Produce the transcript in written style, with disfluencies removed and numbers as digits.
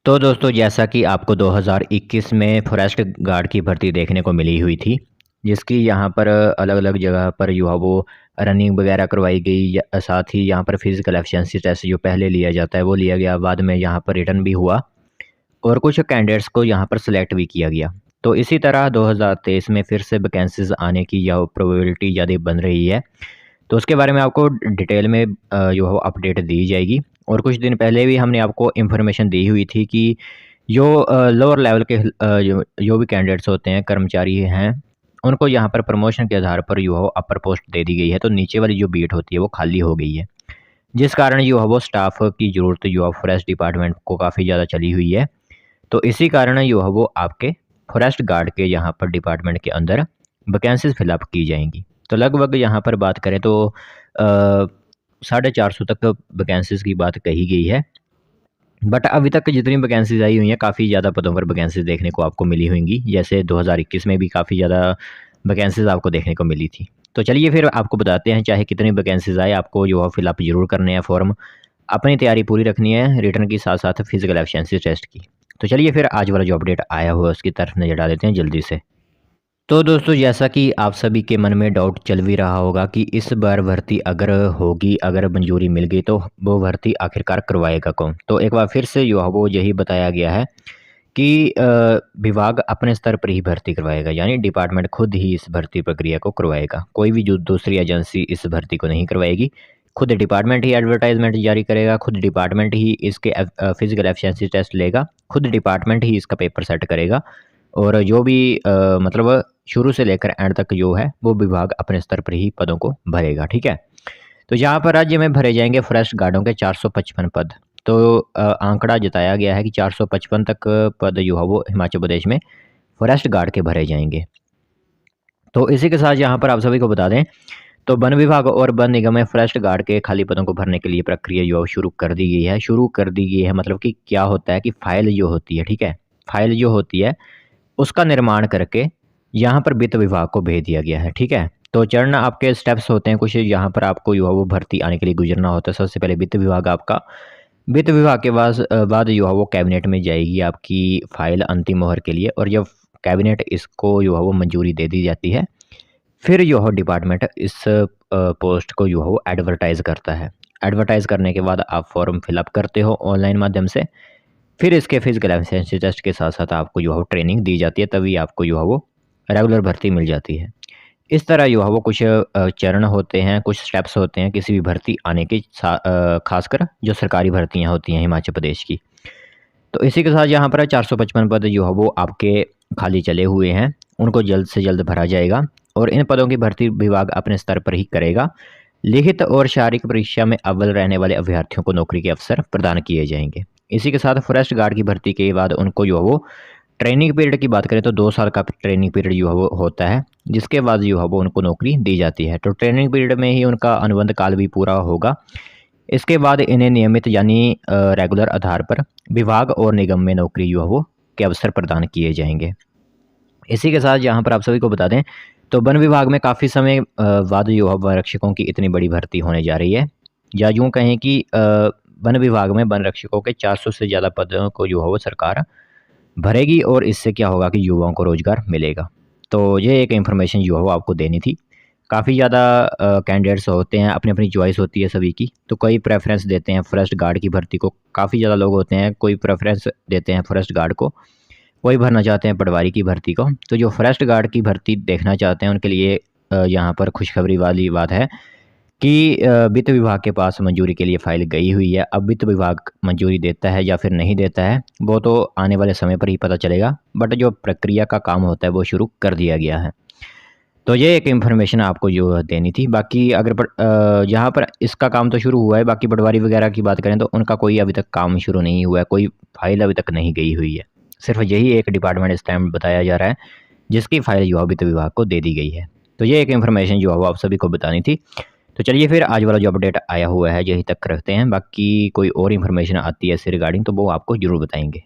तो दोस्तों जैसा कि आपको 2021 में फॉरेस्ट गार्ड की भर्ती देखने को मिली हुई थी, जिसकी यहाँ पर अलग-अलग जगह पर जो है वो रनिंग वगैरह करवाई गई साथ ही यहाँ पर फिज़िकल एफिशिएंसी टेस्ट जो पहले लिया जाता है वो लिया गया, बाद में यहाँ पर रिटन भी हुआ और कुछ कैंडिडेट्स को यहाँ पर सेलेक्ट भी किया गया। तो इसी तरह 2023 में फिर से वैकेंसीज़ आने की जो प्रोबेबिलिटी ज़्यादा बन रही है। तो उसके बारे में आपको डिटेल में जो है अपडेट दी जाएगी। और कुछ दिन पहले भी हमने आपको इन्फॉर्मेशन दी हुई थी कि जो लोअर लेवल के जो जो भी कैंडिडेट्स होते हैं, कर्मचारी हैं, उनको यहाँ पर प्रमोशन के आधार पर जो है अपर पोस्ट दे दी गई है, तो नीचे वाली जो बीट होती है वो खाली हो गई है। जिस कारण जो है वो स्टाफ की ज़रूरत जो है फॉरेस्ट डिपार्टमेंट को काफ़ी ज़्यादा चली हुई है। तो इसी कारण जो है वो आपके फॉरेस्ट गार्ड के यहाँ पर डिपार्टमेंट के अंदर वैकेंसीज़ फिलअप की जाएँगी। तो लगभग यहाँ पर बात करें तो 450 तक वैकेंसीज़ की बात कही गई है। बट अभी तक जितनी वैकेंसीज़ आई हुई हैं, काफ़ी ज़्यादा पदों पर वैकेंसीज़ देखने को आपको मिली होंगी। जैसे 2021 में भी काफ़ी ज़्यादा वैकेंसीज़ आपको देखने को मिली थी। तो चलिए फिर आपको बताते हैं, चाहे कितनी वैकेंसीज़ आए, आपको जो है फिलअप ज़रूर करने हैं फॉर्म। अपनी तैयारी पूरी रखनी है रिटर्न की साथ-साथ फिज़िकल एफिशिएंसी टेस्ट की। तो चलिए फिर आज वाला जो अपडेट आया हुआ है उसकी तरफ नज़र डाल देते हैं जल्दी से। तो दोस्तों जैसा कि आप सभी के मन में डाउट चल भी रहा होगा कि इस बार भर्ती अगर होगी, अगर मंजूरी मिल गई तो वो भर्ती आखिरकार करवाएगा कौन? तो एक बार फिर से जो है वो यही बताया गया है कि विभाग अपने स्तर पर ही भर्ती करवाएगा, यानी डिपार्टमेंट खुद ही इस भर्ती प्रक्रिया को करवाएगा। कोई भी जो दूसरी एजेंसी इस भर्ती को नहीं करवाएगी। खुद डिपार्टमेंट ही एडवर्टाइजमेंट जारी करेगा, खुद डिपार्टमेंट ही इसके फिजिकल एफिशिएंसी टेस्ट लेगा, खुद डिपार्टमेंट ही इसका पेपर सेट करेगा और जो भी मतलब शुरू से लेकर एंड तक जो है वो विभाग अपने स्तर पर ही पदों को भरेगा, ठीक है। तो यहाँ पर राज्य में भरे जाएंगे फॉरेस्ट गार्डों के 455 पद। तो आंकड़ा जताया गया है कि 455 तक पद जो है वो हिमाचल प्रदेश में फॉरेस्ट गार्ड के भरे जाएंगे। तो इसी के साथ यहाँ पर आप सभी को बता दें, तो वन विभाग और वन निगम में फॉरेस्ट गार्ड के खाली पदों को भरने के लिए प्रक्रिया जो है शुरू कर दी गई है। शुरू कर दी गई है मतलब कि क्या होता है कि फाइल जो होती है, ठीक है, फाइल जो होती है उसका निर्माण करके यहाँ पर वित्त विभाग को भेज दिया गया है, ठीक है। तो चरण आपके स्टेप्स होते हैं कुछ, यहाँ पर आपको जो है वो भर्ती आने के लिए गुजरना होता है। सबसे पहले वित्त विभाग आपका, वित्त विभाग के बाद जो है वो कैबिनेट में जाएगी आपकी फाइल अंतिम मोहर के लिए, और जब कैबिनेट इसको जो है वो मंजूरी दे दी जाती है, फिर जो है डिपार्टमेंट इस पोस्ट को जो है वो एडवर्टाइज़ करता है। एडवर्टाइज़ करने के बाद आप फॉर्म फिलअप करते हो ऑनलाइन माध्यम से। फिर इसके फिजिकल एफिशिएंसी टेस्ट के साथ-साथ आपको जो है वो ट्रेनिंग दी जाती है, तभी आपको जो है वो रेगुलर भर्ती मिल जाती है। इस तरह जो है वो कुछ चरण होते हैं, कुछ स्टेप्स होते हैं किसी भी भर्ती आने के ख़ासकर जो सरकारी भर्तियाँ होती हैं हिमाचल प्रदेश की। तो इसी के साथ यहाँ पर 455 पद जो है वो आपके खाली चले हुए हैं, उनको जल्द से जल्द भरा जाएगा और इन पदों की भर्ती विभाग अपने स्तर पर ही करेगा। लिखित और शारीरिक परीक्षा में अव्वल रहने वाले अभ्यर्थियों को नौकरी के अवसर प्रदान किए जाएंगे। इसी के साथ फॉरेस्ट गार्ड की भर्ती के बाद उनको जो है वो ट्रेनिंग पीरियड की बात करें तो 2 साल का ट्रेनिंग पीरियड जो है वो होता है, जिसके बाद जो है वो उनको नौकरी दी जाती है। तो ट्रेनिंग पीरियड में ही उनका अनुबंध काल भी पूरा होगा। इसके बाद इन्हें नियमित यानी रेगुलर आधार पर विभाग और निगम में नौकरी जो है वो के अवसर प्रदान किए जाएंगे। इसी के साथ यहाँ पर आप सभी को बता दें, तो वन विभाग में काफ़ी समय बाद जो है वन रक्षकों की इतनी बड़ी भर्ती होने जा रही है, या यूँ कहें कि वन विभाग में वन रक्षकों के 400 से ज़्यादा पदों को जो है वो सरकार भरेगी और इससे क्या होगा कि युवाओं को रोज़गार मिलेगा। तो ये एक इन्फॉर्मेशन जो है वो आपको देनी थी। काफ़ी ज़्यादा कैंडिडेट्स होते हैं, अपनी-अपनी चॉइस होती है सभी की। तो कई प्रेफ़रेंस देते हैं फॉरेस्ट गार्ड की भर्ती को, काफ़ी ज़्यादा लोग होते हैं, कोई प्रेफ़रेंस देते हैं फॉरेस्ट गार्ड को, कोई भरना चाहते हैं पटवारी की भर्ती को। तो जो फॉरेस्ट गार्ड की भर्ती देखना चाहते हैं उनके लिए यहाँ पर खुशखबरी वाली बात है कि वित्त विभाग के पास मंजूरी के लिए फ़ाइल गई हुई है। अब वित्त विभाग मंजूरी देता है या फिर नहीं देता है, वो तो आने वाले समय पर ही पता चलेगा। बट जो प्रक्रिया का काम होता है वो शुरू कर दिया गया है। तो ये एक इन्फॉर्मेशन आपको जो देनी थी। बाकी अगर यहाँ पर इसका काम तो शुरू हुआ है, बाकी पटवारी वगैरह की बात करें तो उनका कोई अभी तक काम शुरू नहीं हुआ है, कोई फ़ाइल अभी तक नहीं गई हुई है। सिर्फ़ यही एक डिपार्टमेंट इस टाइम बताया जा रहा है, जिसकी फ़ाइल जो है वित्त विभाग को दे दी गई है। तो ये एक इन्फॉर्मेशन जो है वो आप सभी को बतानी थी। तो चलिए फिर आज वाला जो अपडेट आया हुआ है यहीं तक रखते हैं, बाकी कोई और इन्फॉर्मेशन आती है इससे रिगार्डिंग तो वो आपको ज़रूर बताएँगे।